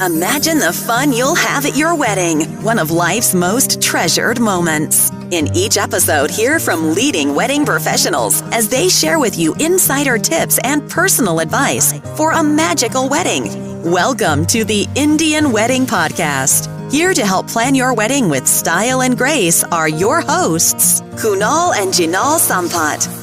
Imagine the fun you'll have at your wedding, one of life's most treasured moments. In each episode, hear from leading wedding professionals as they share with you insider tips and personal advice for a magical wedding. Welcome to the Indian Wedding Podcast. Here to help plan your wedding with style and grace are your hosts, Kunal and Jinal Sampat.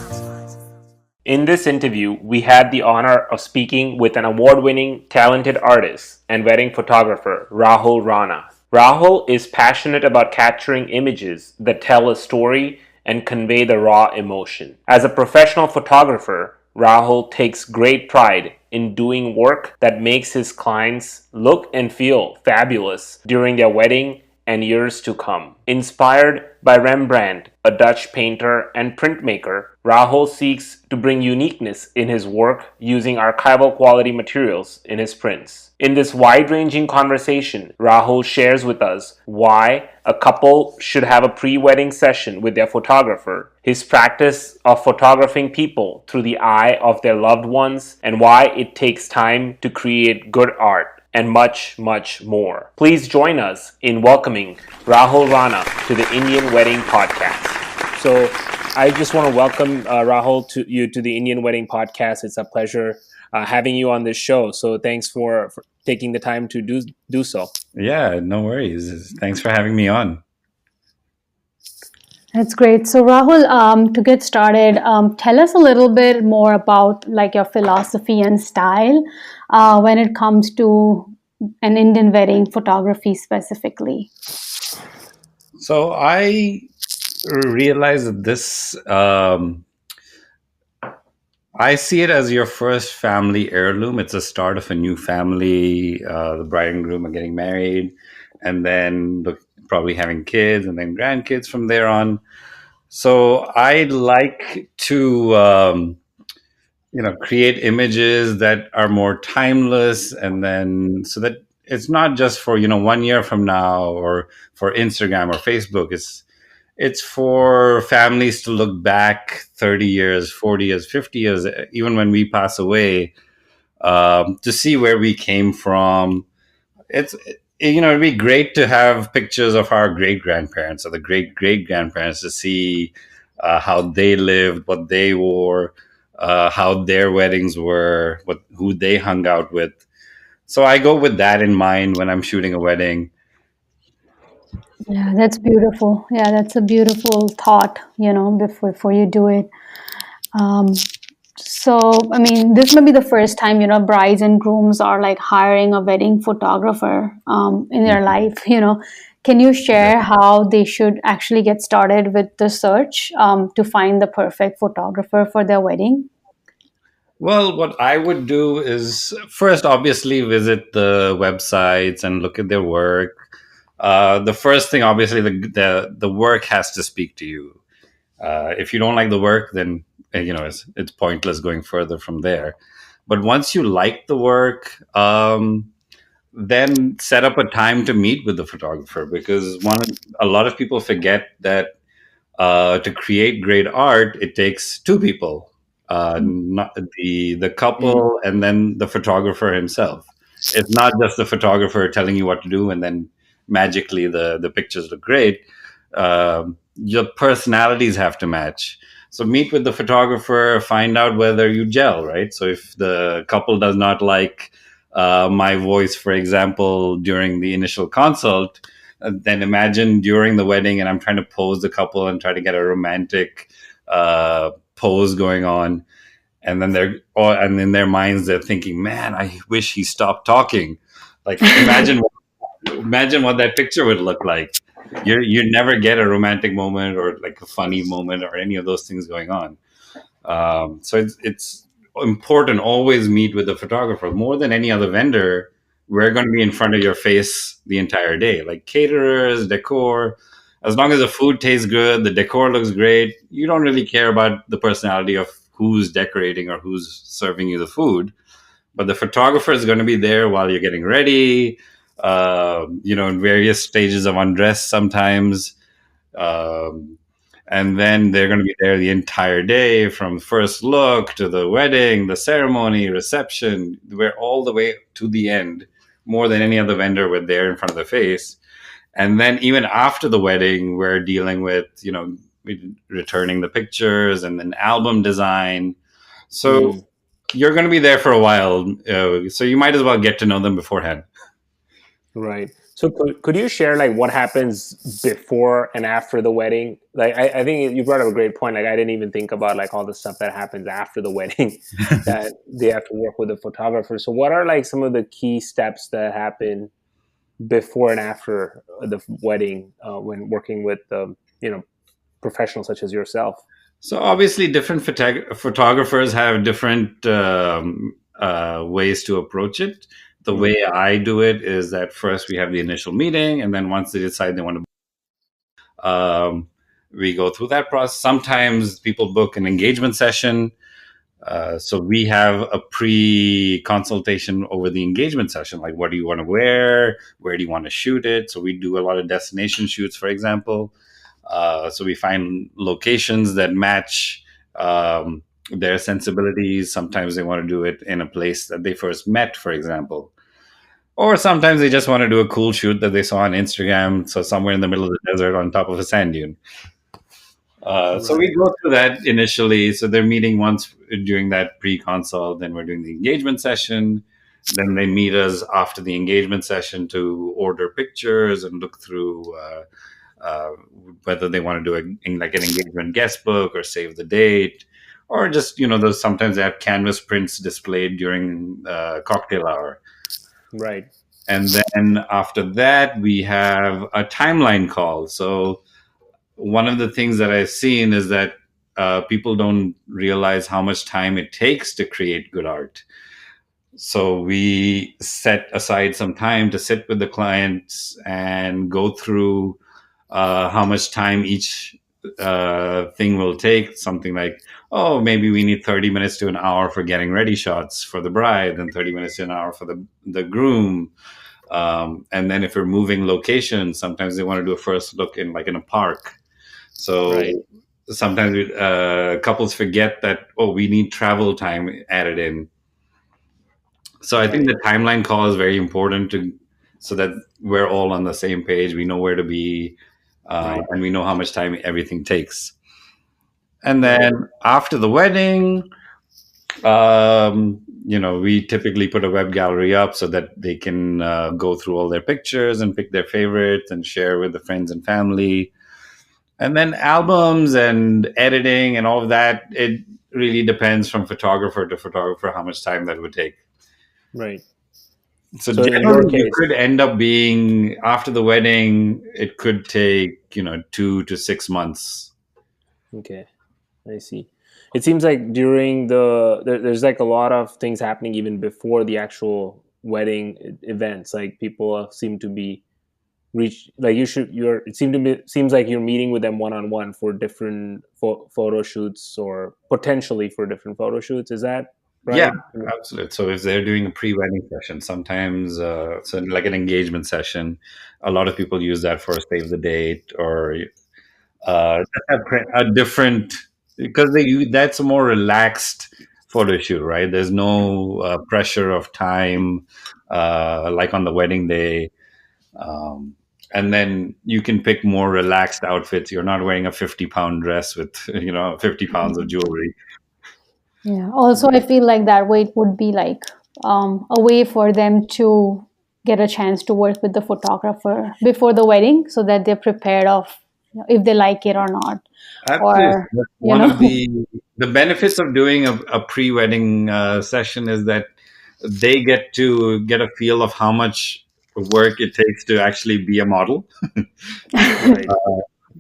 In this interview, we had the honor of speaking with an award-winning, talented artist and wedding photographer, Rahul Rana. Rahul is passionate about capturing images that tell a story and convey the raw emotion. As a professional photographer, Rahul takes great pride in doing work that makes his clients look and feel fabulous during their wedding and years to come. Inspired by Rembrandt, a Dutch painter and printmaker, Rahul seeks to bring uniqueness in his work using archival quality materials in his prints. In this wide-ranging conversation, Rahul shares with us why a couple should have a pre-wedding session with their photographer, his practice of photographing people through the eye of their loved ones, and why it takes time to create good art, and much, much more. Please join us in welcoming Rahul Rana to the Indian Wedding Podcast. So I just want to welcome Rahul to the Indian Wedding Podcast. It's a pleasure having you on this show. So thanks for taking the time to do so. Yeah, no worries. Thanks for having me on. That's great. So Rahul, to get started, tell us a little bit more about like your philosophy and style when it comes to an Indian wedding photography specifically. So I realized that this, I see it as your first family heirloom. It's a start of a new family. The bride and groom are getting married, and then probably having kids, and then grandkids from there on. So I like to, create images that are more timeless, and then so that it's not just for 1 year from now or for Instagram or Facebook. It's for families to look back 30 years, 40 years, 50 years, even when we pass away, to see where we came from. It'd be great to have pictures of our great-grandparents or the great-great-grandparents to see how they lived, what they wore, how their weddings were, who they hung out with. So I go with that in mind when I'm shooting a wedding. Yeah, that's beautiful. Yeah, that's a beautiful thought, before you do it. This may be the first time, brides and grooms are like hiring a wedding photographer in their life, Can you share how they should actually get started with the search to find the perfect photographer for their wedding? Well, what I would do is first, obviously, visit the websites and look at their work. The first thing, obviously, the work has to speak to you. If you don't like the work, then it's pointless going further from there. But once you like the work, then set up a time to meet with the photographer, because a lot of people forget that to create great art, it takes two people, not the couple and then the photographer himself. It's not just the photographer telling you what to do and then magically the pictures look great. Your personalities have to match. So meet with the photographer, find out whether you gel, right? So if the couple does not like my voice, for example, during the initial consult, then imagine during the wedding and I'm trying to pose the couple and try to get a romantic pose going on. And then and in their minds, they're thinking, man, I wish he stopped talking. Like, imagine what that picture would look like. You never get a romantic moment or like a funny moment or any of those things going on. So it's important, always meet with the photographer. More than any other vendor, we're going to be in front of your face the entire day. Like caterers, decor, as long as the food tastes good, the decor looks great, you don't really care about the personality of who's decorating or who's serving you the food. But the photographer is going to be there while you're getting ready, in various stages of undress sometimes. And then they're going to be there the entire day, from first look to the wedding, the ceremony, reception. We're all the way to the end more than any other vendor with there in front of the face. And then even after the wedding, we're dealing with, returning the pictures and then album design. So you're going to be there for a while. So you might as well get to know them beforehand. Right. So could you share like what happens before and after the wedding? Like I think you brought up a great point. Like I didn't even think about like all the stuff that happens after the wedding that they have to work with a photographer. So what are like some of the key steps that happen before and after the wedding when working with professionals such as yourself? So obviously, different photographers have different ways to approach it. The way I do it is that first we have the initial meeting, and then once they decide they want to, we go through that process. Sometimes people book an engagement session. So we have a pre-consultation over the engagement session, like what do you want to wear, where do you want to shoot it. So we do a lot of destination shoots, for example. So we find locations that match their sensibilities. Sometimes they want to do it in a place that they first met, for example. Or sometimes they just want to do a cool shoot that they saw on Instagram. So somewhere in the middle of the desert on top of a sand dune. So we go through that initially. So they're meeting once during that pre-consult. Then we're doing the engagement session. Then they meet us after the engagement session to order pictures and look through whether they want to do like an engagement guest book or save the date, or just those sometimes they have canvas prints displayed during cocktail hour. Right. And then after that we have a timeline call. So one of the things that I've seen is that people don't realize how much time it takes to create good art. So we set aside some time to sit with the clients and go through how much time each thing will take. Something like, oh, maybe we need 30 minutes to an hour for getting ready shots for the bride, and 30 minutes to an hour for the groom. And then if we're moving locations, sometimes they want to do a first look in a park. So sometimes couples forget that, we need travel time added in. So I think the timeline call is very important so that we're all on the same page. We know where to be, and we know how much time everything takes. And then after the wedding, we typically put a web gallery up so that they can go through all their pictures and pick their favorites and share with the friends and family. And then albums and editing and all of that, it really depends from photographer to photographer how much time that would take. Right. So generally, you could end up being, after the wedding, it could take 2 to 6 months. Okay, I see. It seems like during there's like a lot of things happening even before the actual wedding events. Like people seem to be seems like you're meeting with them one-on-one for different photo shoots, or potentially for different photo shoots. Is that right? Yeah, absolutely. So if they're doing a pre-wedding session, sometimes so like an engagement session, a lot of people use that for save the date, or a different, because that's a more relaxed photo shoot, right? There's no pressure of time like on the wedding day. And then you can pick more relaxed outfits. You're not wearing a 50-pound dress with 50 pounds of jewelry. Yeah. Also, I feel like that way it would be like a way for them to get a chance to work with the photographer before the wedding, so that they're prepared of if they like it or not. Absolutely. Or One of the benefits of doing a pre-wedding session is that they get to get a feel of how much work it takes to actually be a model.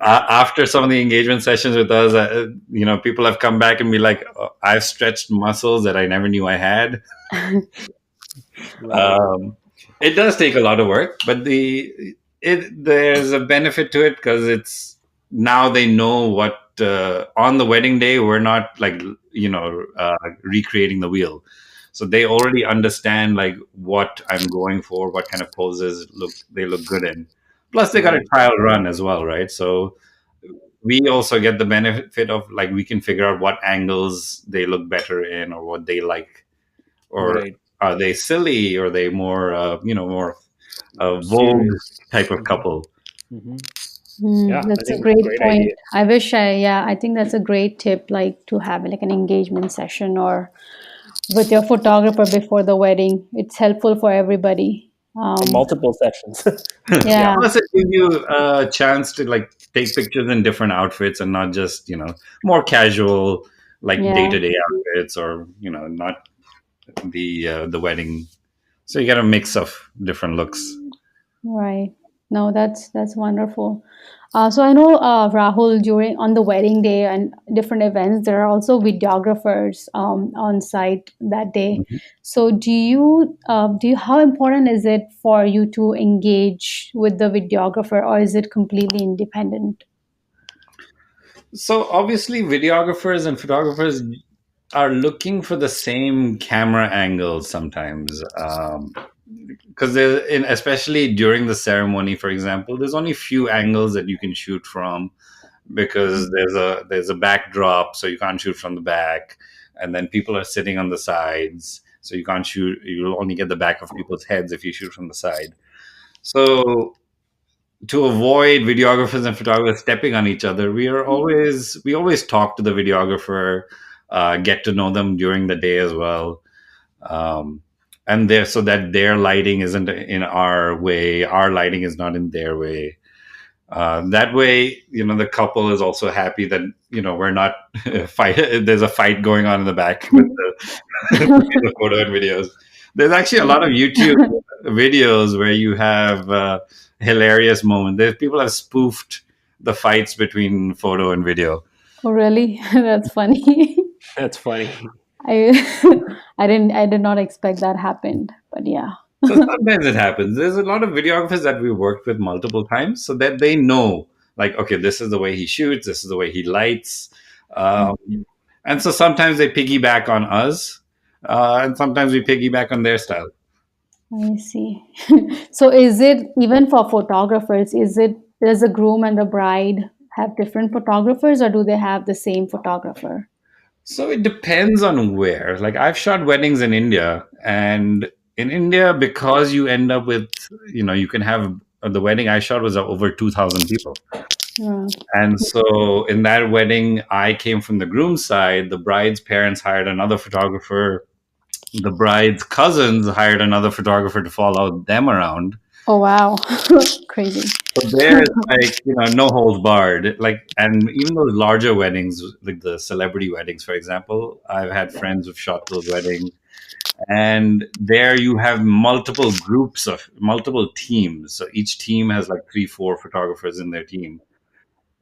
After some of the engagement sessions with us, people have come back and be like, I've stretched muscles that I never knew I had. It does take a lot of work, but there's a benefit to it, because it's now they know what on the wedding day we're not like recreating the wheel. So they already understand like what I'm going for, what kind of poses they look good in. Plus they got a trial run as well, right? So we also get the benefit of like we can figure out what angles they look better in, or what they like, or are they silly, or are they more more Vogue Serious. type of couple? Hmm. Mm, Yeah, I that's a think great great point. idea. I think that's a great tip, like to have like an engagement session or with your photographer before the wedding. It's helpful for everybody. Multiple sessions. Yeah, Yeah, plus it gives you a chance to like take pictures in different outfits and not just more casual like day yeah, to day outfits, or not the wedding. So you get a mix of different looks. right. No, that's wonderful. So I know Rahul, during on the wedding day and different events, there are also videographers on site that day. So do you how important is it for you to engage with the videographer, or is it completely independent? So obviously, videographers and photographers are looking for the same camera angles sometimes, because especially during the ceremony, for example, there's only few angles that you can shoot from, because there's a backdrop, so you can't shoot from the back, and then people are sitting on the sides, so you can't shoot. You'll only get the back of people's heads if you shoot from the side. So to avoid videographers and photographers stepping on each other, we always talk to the videographer, get to know them during the day as well, um, and there so that their lighting isn't in our way, our lighting is not in their way. That way, the couple is also happy that we're not fight. There's a fight going on in the back with the photo and videos. There's actually a lot of YouTube videos where you have hilarious moments. There's people have spoofed the fights between photo and video. Oh, really? That's funny. That's funny. I I did not expect that happened, but yeah. So sometimes it happens. There's a lot of videographers that we worked with multiple times, so that they know, like, okay, this is the way he shoots, this is the way he lights, um, and so sometimes they piggyback on us, and sometimes we piggyback on their style. I see. So is it even for photographers, does the groom and the bride have different photographers, or do they have the same photographer? So it depends on where. Like I've shot weddings in India, and in India, because you end up with, you can have the wedding I shot was over 2,000 people. Yeah. And so in that wedding, I came from the groom's side. The bride's parents hired another photographer. The bride's cousins hired another photographer to follow them around. Oh wow. Crazy. So there's like, no holds barred. Like, and even those larger weddings, like the celebrity weddings, for example, I've had friends who've shot those weddings. And there you have multiple groups of multiple teams. So each team has like 3, 4 photographers in their team.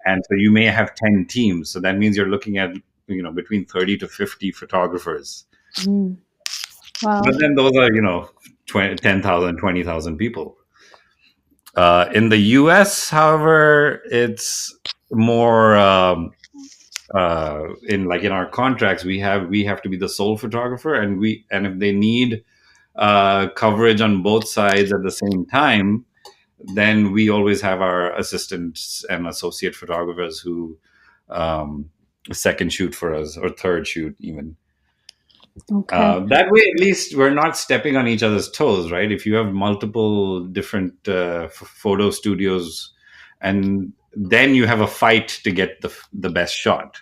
And so you may have 10 teams. So that means you're looking at, between 30 to 50 photographers. Mm. Wow. But then those are, 10,000, 20,000 people. In the US, however, it's more in our contracts, we have to be the sole photographer, and if they need coverage on both sides at the same time, then we always have our assistants and associate photographers who um, second shoot for us, or third shoot even. Okay. That way, at least we're not stepping on each other's toes, right? If you have multiple different photo studios, and then you have a fight to get the best shot.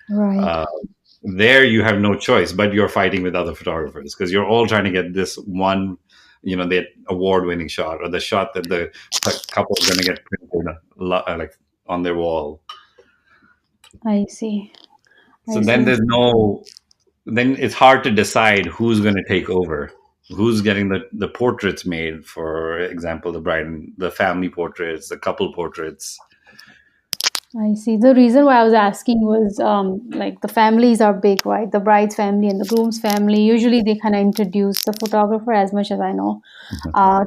Right. Uh, there you have no choice, but you're fighting with other photographers, because you're all trying to get this one, the award-winning shot, or the shot that the couple is going to get printed like on their wall. I see. So I then see. then it's hard to decide who's going to take over, who's getting the portraits made, for example, the bride and the family portraits, the couple portraits. I see. The reason why I was asking was like the families are big, right? The bride's family and the groom's family. Usually they kind of introduce the photographer, as much as I know,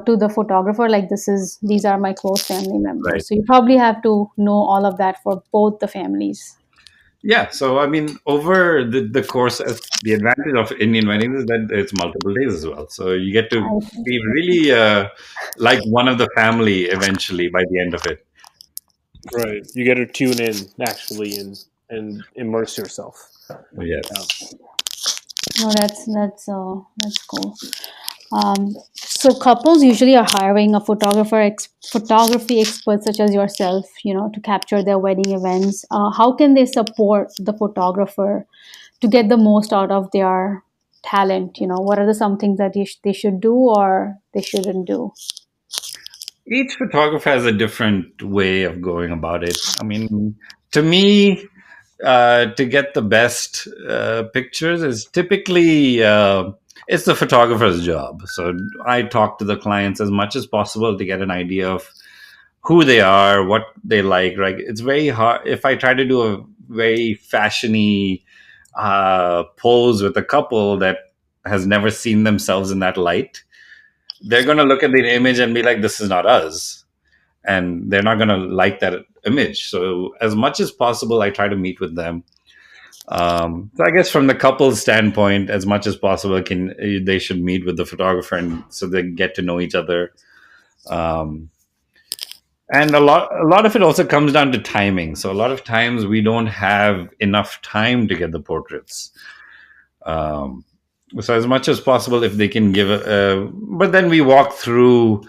to the photographer. Like these are my close family Right. members. So you probably have to know all of that for both the families. Yeah, so I mean, over the course, the advantage of Indian weddings is that it's multiple days as well, so you get to I see. be really like one of the family eventually by the end of it. Right. You get to tune in actually and immerse yourself. Yes. No, that's cool. So couples usually are hiring a photography expert such as yourself, to capture their wedding events. How can they support the photographer to get the most out of their talent? What are some things that they should do or they shouldn't do? Each photographer has a different way of going about it. I mean, to me, to get the best pictures is typically it's the photographer's job. So I talk to the clients as much as possible to get an idea of who they are, what they like. Right? It's very hard if I try to do a very fashiony pose with a couple that has never seen themselves in that light. They're going to look at the image and be like, "This is not us," and they're not going to like that image. So as much as possible, I try to meet with them. So I guess from the couple's standpoint, as much as possible, they should meet with the photographer, and so they get to know each other. Um, and a lot of it also comes down to timing. So a lot of times we don't have enough time to get the portraits. Um, so as much as possible, if they can give but then we walk through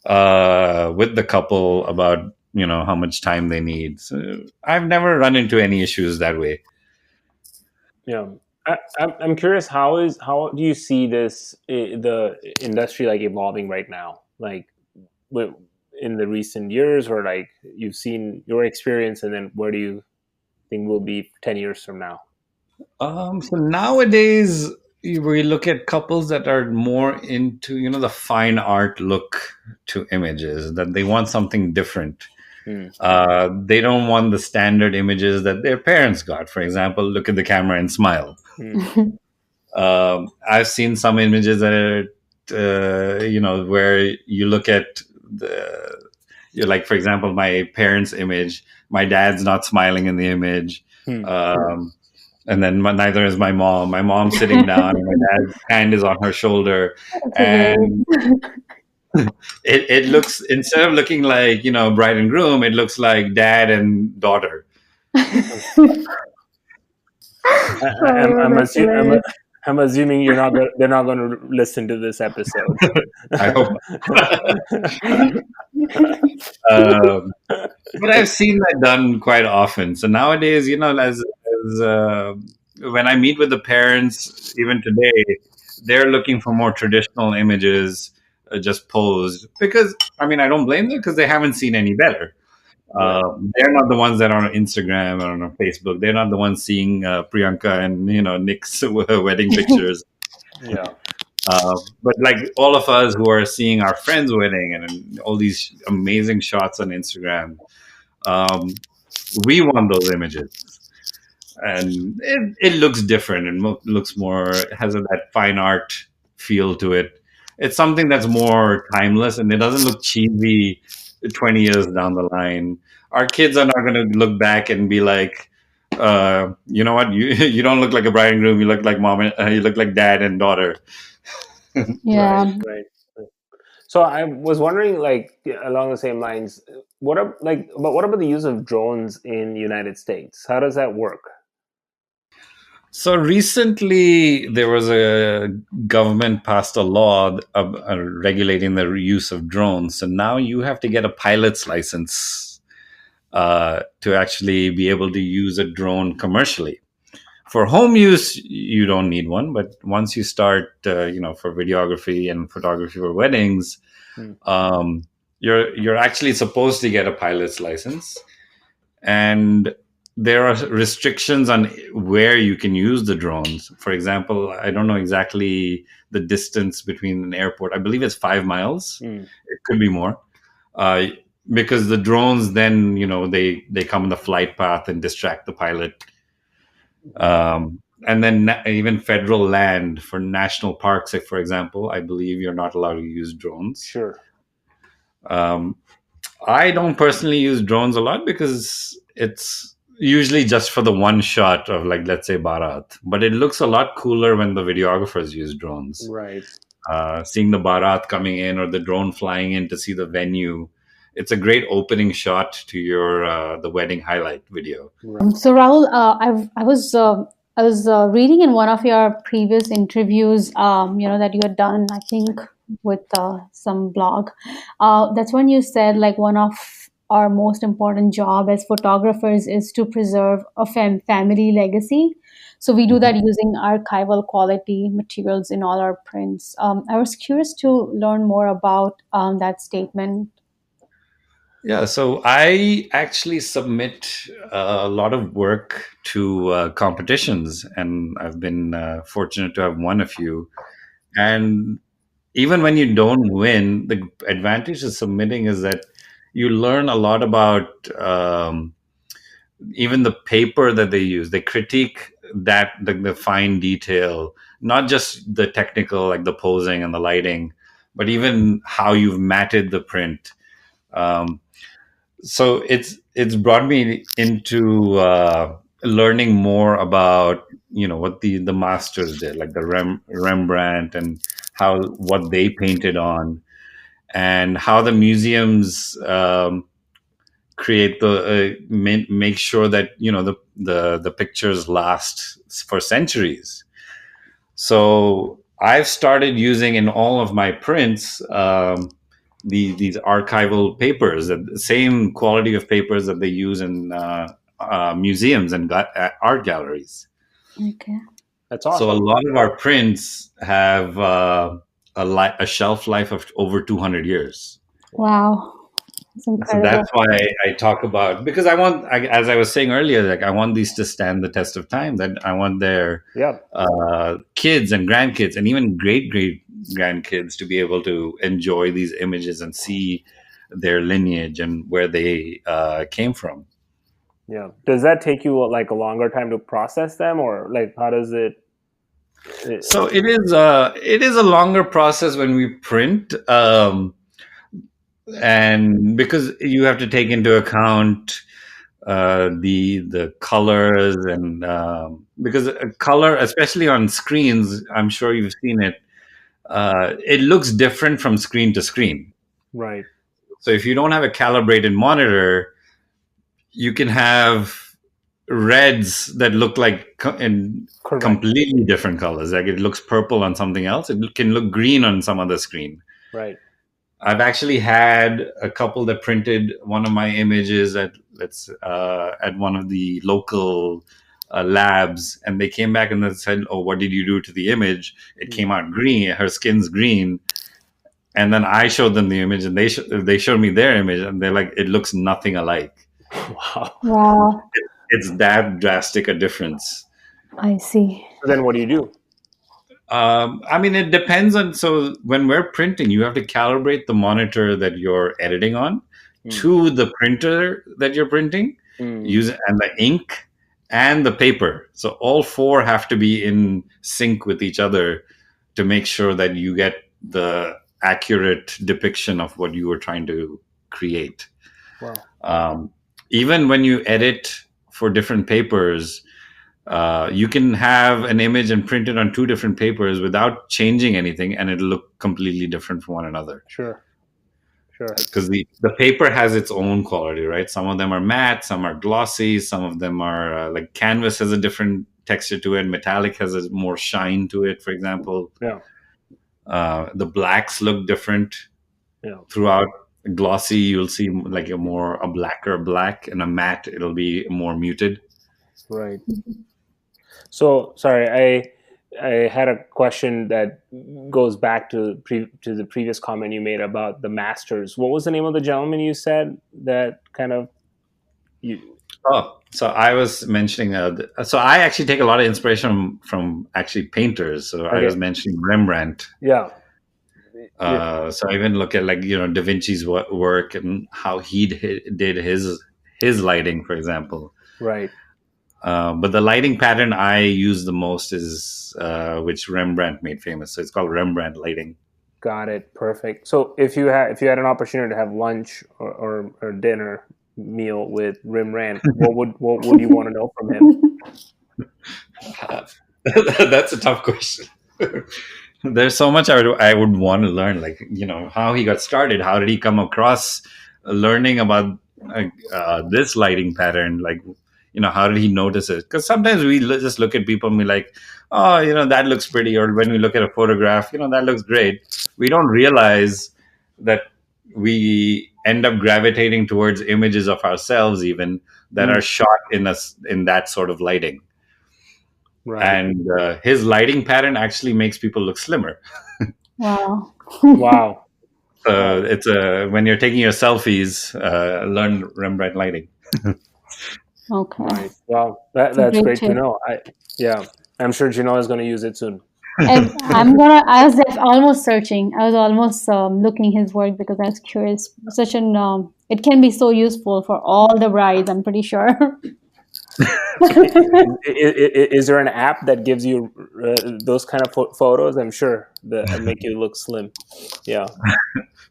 with the couple about how much time they need. So I've never run into any issues that way. Yeah, I'm curious. How do you see the industry like evolving right now? Like, in the recent years, or like you've seen your experience, and then where do you think we'll be 10 years from now? So nowadays we look at couples that are more into the fine art look to images, that they want something different. Hmm. They don't want the standard images that their parents got. For example, look at the camera and smile. Hmm. I've seen some images that are, where you look at you're like, for example, my parents' image. My dad's not smiling in the image, Hmm. and then neither is my mom. My mom's sitting down, and my dad's hand is on her shoulder, Okay. and it looks, instead of looking like bride and groom, it looks like dad and daughter. I'm, That's assu- I'm, hilarious. I'm assuming they're not going to listen to this episode. I hope. But I've seen that done quite often. So nowadays, as when I meet with the parents, even today, they're looking for more traditional images, just posed. Because I mean, I don't blame them because they haven't seen any better. Right. They're not the ones that are on Instagram or on Facebook. They're not the ones seeing Priyanka and Nick's wedding pictures. Yeah. But like all of us who are seeing our friends' wedding and all these amazing shots on Instagram, um, we want those images, and it looks different and looks more, it has that fine art feel to it. It's something that's more timeless, and it doesn't look cheesy 20 years down the line. Our kids are not going to look back and be like, you know what, you don't look like a bride and groom, you look like mom and you look like dad and daughter. Yeah. Right. So I was wondering, like, along the same lines, what about the use of drones in the United States? How does that work? So recently, there was a government passed a law regulating the use of drones. So now you have to get a pilot's license to actually be able to use a drone commercially. For home use, you don't need one, but once you start, for videography and photography for weddings, Hmm. you're actually supposed to get a pilot's license, and there are restrictions on where you can use the drones. For example, I don't know exactly the distance between an airport. I believe it's 5 miles. Hmm. It could be more. Uh, because the drones then, they come in the flight path and distract the pilot. And then even federal land for national parks, like for example, I believe you're not allowed to use drones. Sure. Um, I don't personally use drones a lot because it's usually just for the one shot of, like, let's say Bharat. But it looks a lot cooler when the videographers use drones. Right. Seeing the Bharat coming in or the drone flying in to see the venue, it's a great opening shot to your the wedding highlight video. Right. So Rahul, I was I was reading in one of your previous interviews, that you had done, I think, with some blog. That's when you said like one of our most important job as photographers is to preserve a family legacy. So we do that using archival quality materials in all our prints. I was curious to learn more about that statement. Yeah, so I actually submit a lot of work to competitions, and I've been fortunate to have won a few. And even when you don't win, the advantage of submitting is that you learn a lot about even the paper that they use. They critique that the fine detail, not just the technical, like the posing and the lighting, but even how you've matted the print. Um, so it's brought me into learning more about what the masters did, like the Rembrandt, and how what they painted on, and how the museums create the make sure that the pictures last for centuries. So I've started using in all of my prints these archival papers, the same quality of papers that they use in museums and art galleries. Okay. That's So a awesome. lot of our prints have a shelf life of over 200 years. Wow. It's So incredible. that's why I talk about, because I want, as I was saying earlier, like I want these to stand the test of time. That I want their Yeah. kids and grandkids and even great grandkids to be able to enjoy these images and see their lineage and where they came from. Yeah. Does that take you like a longer time to process them, or like how does it So it is a longer process when we print, and because you have to take into account the colors, and because a color, especially on screens, I'm sure you've seen it. It looks different from screen to screen. right? So if you don't have a calibrated monitor, you can have reds that look like in Correct. completely different colors. Like it looks purple on something else, it can look green on some other screen. Right. I've actually had a couple that printed one of my images at one of the local labs, and they came back and they said, "Oh, what did you do to the image? It came out green. Her skin's green." And then I showed them the image, and they showed me their image, and they're like, "It looks nothing alike. Wow. Wow. It's that drastic a difference." I see. So then what do you do? I mean, it depends on. So when we're printing, you have to calibrate the monitor that you're editing on to the printer that you're printing, Mm. and the ink and the paper. So all four have to be in sync with each other to make sure that you get the accurate depiction of what you were trying to create. Wow. Even when you edit for different papers, you can have an image and print it on two different papers without changing anything, and it'll look completely different from one another. Sure. Sure. Because the paper has its own quality, right? Some of them are matte, some are glossy, some of them are like canvas has a different texture to it, metallic has a more shine to it, for example. Yeah. The blacks look different Yeah. throughout. Glossy, you'll see like a blacker black, and a matte, it'll be more muted. Right. So sorry, I had a question that goes back to the previous comment you made about the masters. What was the name of the gentleman you said that kind of you? Oh, so I was mentioning. So I actually take a lot of inspiration from actually painters. So I was mentioning Rembrandt. Yeah. So I even look at like Da Vinci's work and how he did his lighting, for example. Right. But the lighting pattern I use the most is which Rembrandt made famous. So it's called Rembrandt lighting. Got it. Perfect. So if you had an opportunity to have lunch or dinner meal with Rembrandt, what would you want to know from him? That's a tough question. There's so much I would want to learn, like how he got started, how did he come across learning about this lighting pattern, like how did he notice it? Because sometimes we just look at people and we're like, oh, that looks pretty. Or when we look at a photograph, that looks great. We don't realize that we end up gravitating towards images of ourselves even that are shot in that sort of lighting. Right. And his lighting pattern actually makes people look slimmer. Wow. Wow. It's when you're taking your selfies, learn Rembrandt lighting. Okay. Right. Wow. That's great great to tip. know. I'm sure Janelle is going to use it soon. And I was almost searching. I was almost looking his work because I was curious. Such an it can be so useful for all the brides, I'm pretty sure. Is there an app that gives you those kind of photos? I'm sure that make you look slim. Yeah.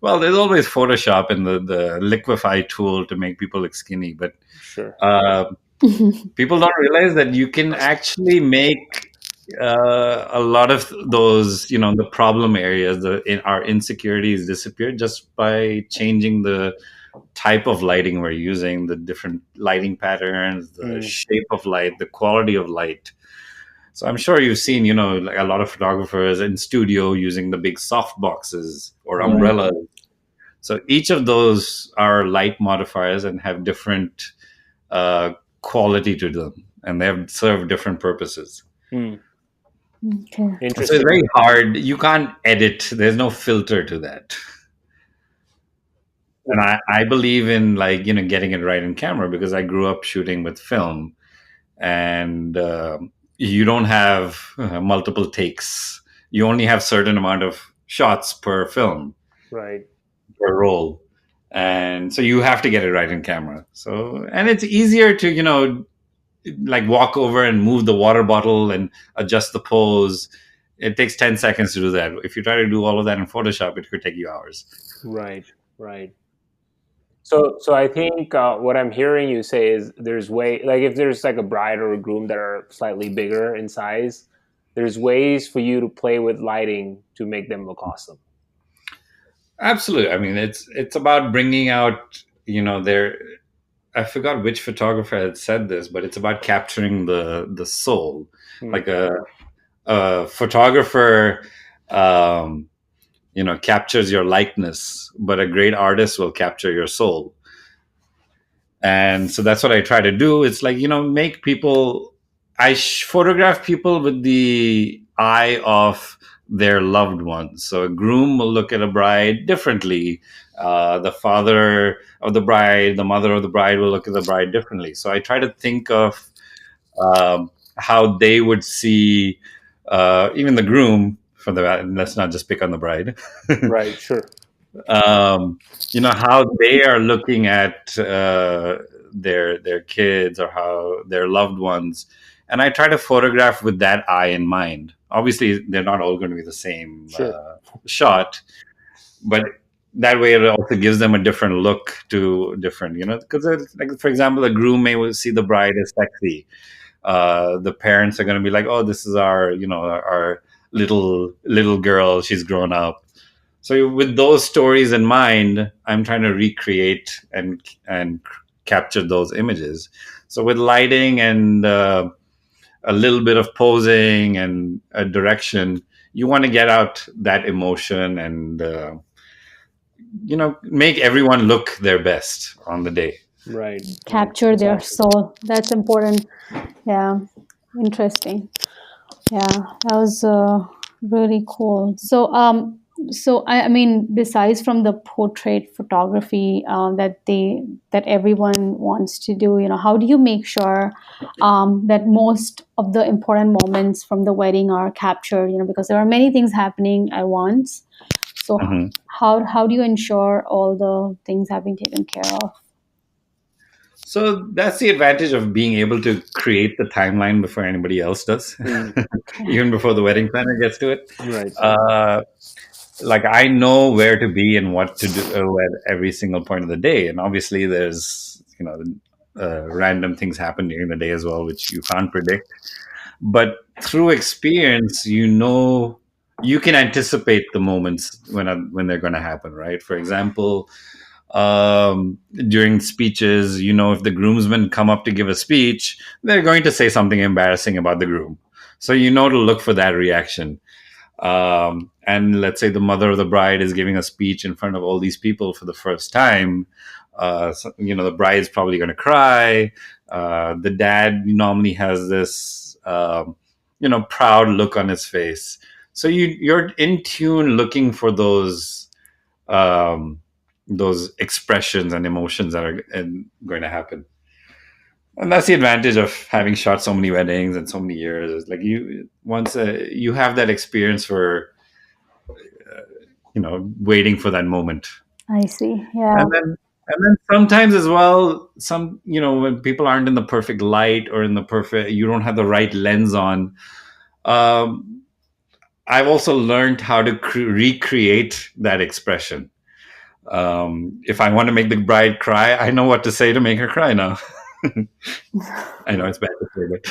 Well, there's always Photoshop and the liquefy tool to make people look skinny, but Sure. people don't realize that you can actually make a lot of those, the problem areas, our insecurities disappear just by changing the type of lighting we're using, the different lighting patterns, the shape of light, the quality of light. So I'm sure you've seen, like a lot of photographers in studio using the big soft boxes or umbrellas. So each of those are light modifiers and have different quality to them, and they have served different purposes. Okay. So Interesting. it's very hard. You can't edit. There's no filter to that. And I believe in getting it right in camera because I grew up shooting with film, and you don't have multiple takes. You only have certain amount of shots per film, Right. per roll, and so you have to get it right in camera. So, and it's easier to like walk over and move the water bottle and adjust the pose. It takes 10 seconds to do that. If you try to do all of that in Photoshop, it could take you hours. Right. So I think what I'm hearing you say is there's if there's like a bride or a groom that are slightly bigger in size, there's ways for you to play with lighting to make them look awesome. Absolutely. I mean, it's about bringing out, I forgot which photographer had said this, but it's about capturing the soul. Like a photographer, captures your likeness, but a great artist will capture your soul. And so that's what I try to do. It's like, make people, photograph people with the eye of their loved ones. So a groom will look at a bride differently. The father of the bride, the mother of the bride will look at the bride differently. So I try to think of how they would see even the groom. Let's not just pick on the bride. Right. Sure. How they are looking at their kids or how their loved ones, and I try to photograph with that eye in mind. Obviously, they're not all going to be the same shot, but that way it also gives them a different look to different, because like, for example, a groom may see the bride as sexy. The parents are going to be like, oh, this is our little girl, she's grown up. So with those stories in mind, I'm trying to recreate and capture those images. So with lighting and a little bit of posing and a direction, you want to get out that emotion and make everyone look their best on the day. Right. Capture their soul. That's important. Yeah. Interesting. Yeah, that was really cool. So I mean, besides from the portrait photography that everyone wants to do, how do you make sure that most of the important moments from the wedding are captured? Because there are many things happening at once. So how do you ensure all the things have been taken care of? So that's the advantage of being able to create the timeline before anybody else does, even before the wedding planner gets to it. Right. Like I know where to be and what to do at every single point of the day, and obviously there's random things happen during the day as well, which you can't predict. But through experience, you can anticipate the moments when they're going to happen. Right? For example. during speeches, if the groomsmen come up to give a speech, they're going to say something embarrassing about the groom. So to look for that reaction. And let's say the mother of the bride is giving a speech in front of all these people for the first time. The bride is probably going to cry. The dad normally has this, proud look on his face. So you're in tune looking for those expressions and emotions that are going to happen. And that's the advantage of having shot so many weddings and so many years. It's like once you have that experience for waiting for that moment. I see. Yeah. And then sometimes as well, when people aren't in the perfect light or you don't have the right lens on. I've also learned how to recreate that expression. If I want to make the bride cry, I know what to say to make her cry now. I know it's bad to say, but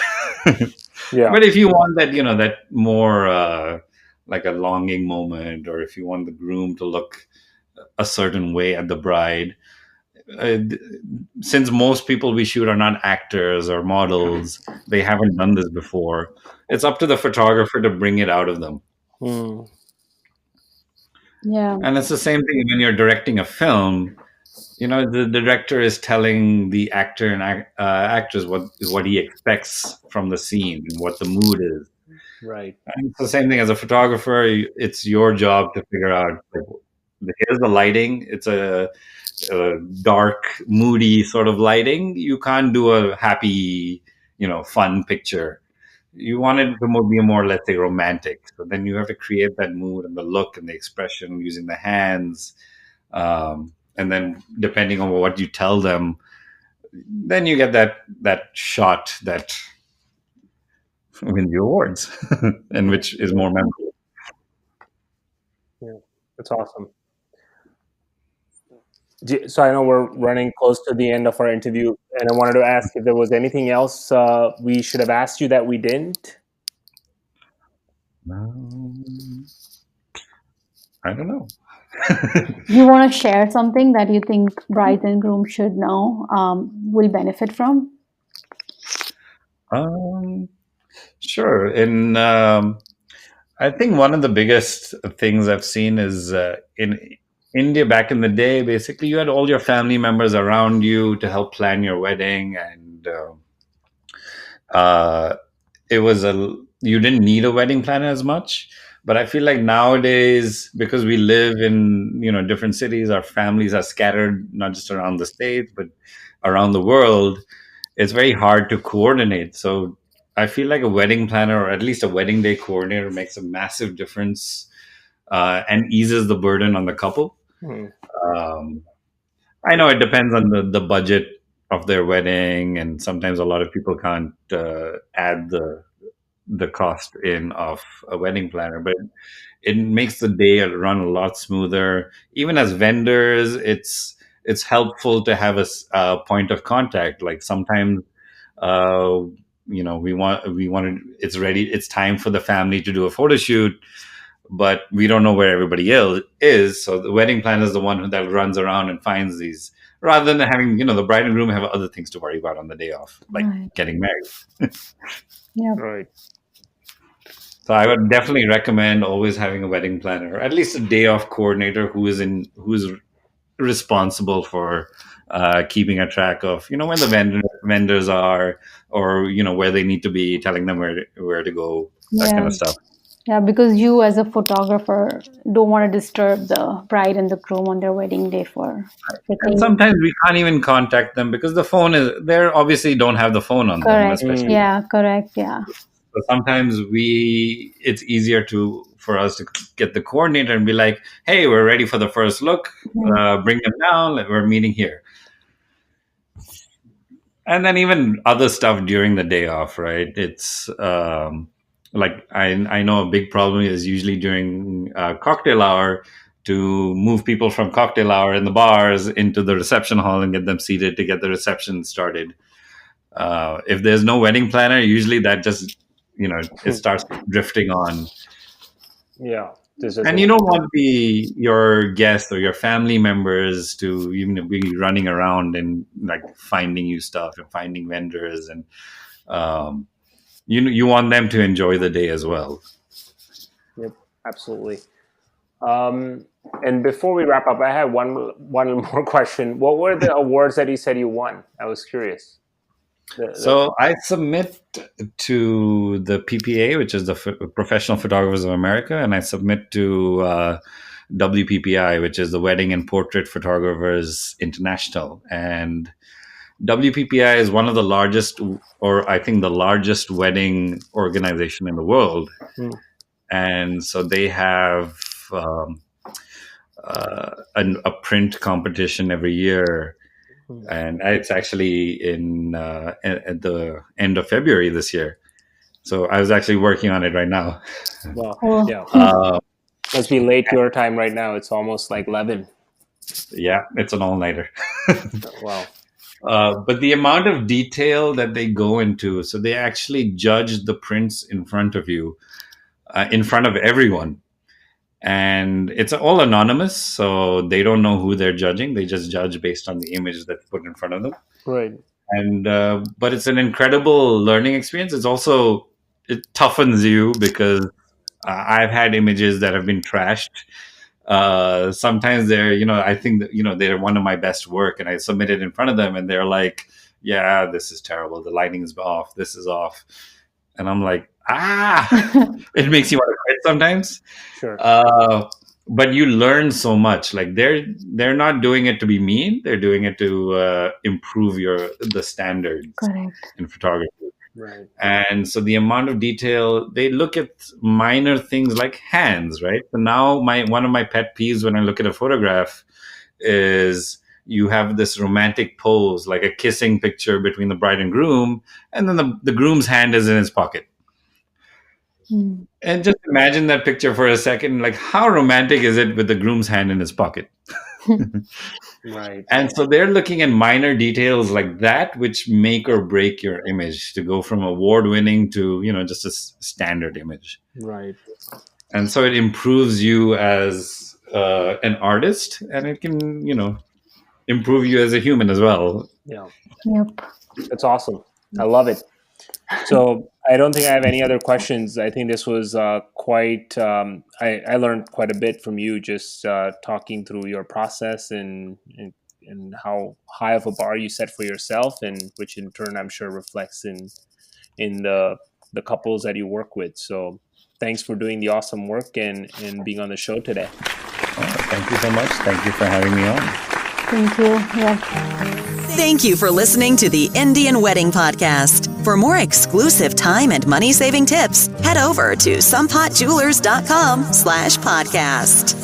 Yeah. But if you want that, that more like a longing moment, or if you want the groom to look a certain way at the bride, since most people we shoot are not actors or models, they haven't done this before. It's up to the photographer to bring it out of them. Yeah. And it's the same thing when you're directing a film. The director is telling the actor and actress what he expects from the scene and what the mood is. Right. And it's the same thing as a photographer. It's your job to figure out, here's the lighting. It's a dark, moody sort of lighting. You can't do a happy, fun picture. You want it to be more, let's say, romantic. So then you have to create that mood and the look and the expression using the hands. And then depending on what you tell them, then you get that shot that wins you awards and which is more memorable. Yeah, that's awesome. So I know we're running close to the end of our interview, and I wanted to ask if there was anything else we should have asked you that we didn't. I don't know. You want to share something that you think bride and groom should know, will benefit from? Sure. I think one of the biggest things I've seen is in India back in the day, basically you had all your family members around you to help plan your wedding, and you didn't need a wedding planner as much. But I feel like nowadays, because we live in different cities, our families are scattered not just around the States but around the world. It's very hard to coordinate. So I feel like a wedding planner, or at least a wedding day coordinator, makes a massive difference and eases the burden on the couple. I know it depends on the budget of their wedding, and sometimes a lot of people can't add the cost in of a wedding planner, but it makes the day run a lot smoother. Even as vendors, it's helpful to have a point of contact. Like sometimes we want it's ready, it's time for the family to do a photo shoot, but we don't know where everybody else is. So the wedding planner is the one that runs around and finds these, rather than having the bride and groom have other things to worry about on the day off, like getting married. Yeah. Right. So I would definitely recommend always having a wedding planner, or at least a day off coordinator who's responsible for keeping a track of when the vendors are, or where they need to be, telling them where to go, that kind of stuff. Yeah, because you as a photographer don't want to disturb the bride and the groom on their wedding day and sometimes we can't even contact them because the phone they obviously don't have the phone on them, especially. Yeah, correct. Yeah. So sometimes it's easier for us to get the coordinator and be like, hey, we're ready for the first look. Bring them down. We're meeting here. And then even other stuff during the day off, right? It's like I know a big problem is usually during cocktail hour, to move people from cocktail hour in the bars into the reception hall and get them seated to get the reception started. If there's no wedding planner, usually that just it starts drifting on. Yeah. This And you don't want your guests or your family members to even be running around and like finding you stuff and finding vendors, and you want them to enjoy the day as well. Yep, absolutely. And before we wrap up, I have one more question. What were the awards that you said you won? I was curious. So I submit to the PPA, which is the Professional Photographers of America, and I submit to WPPI, which is the Wedding and Portrait Photographers International. And WPPI is one of the largest, or I think the largest wedding organization in the world. And so they have a print competition every year. And it's actually at the end of February this year. So I was actually working on it right now. Well, yeah. Must be late your time right now. It's almost like 11. Yeah, it's an all-nighter. Wow. But the amount of detail that they go into, so they actually judge the prints in front of you, in front of everyone. And it's all anonymous, so they don't know who they're judging. They just judge based on the image that's put in front of them. Right. And but it's an incredible learning experience. It toughens you because I've had images that have been trashed. Sometimes they're, I think that, they're one of my best work, and I submit it in front of them, and they're like, "Yeah, this is terrible. The lighting is off. This is off," and I'm like, it makes you want to quit sometimes. Sure. But you learn so much. Like they're not doing it to be mean. They're doing it to improve the standards in photography. Right. And so the amount of detail, they look at minor things like hands, right? So now one of my pet peeves when I look at a photograph is you have this romantic pose, like a kissing picture between the bride and groom, and then the groom's hand is in his pocket. And just imagine that picture for a second. Like, how romantic is it with the groom's hand in his pocket? Right. And so they're looking at minor details like that, which make or break your image to go from award-winning to, just a standard image. Right. And so it improves you as an artist, and it can, improve you as a human as well. Yeah. Yep. That's awesome. I love it. So I don't think I have any other questions. I think this was quite, I learned quite a bit from you just talking through your process and how high of a bar you set for yourself, and which in turn I'm sure reflects in the couples that you work with. So thanks for doing the awesome work and being on the show today. Thank you so much. Thank you for having me on. Thank you. Yeah. Thank you for listening to the Indian Wedding Podcast. For more exclusive time and money-saving tips, head over to sampatjewelers.com/podcast.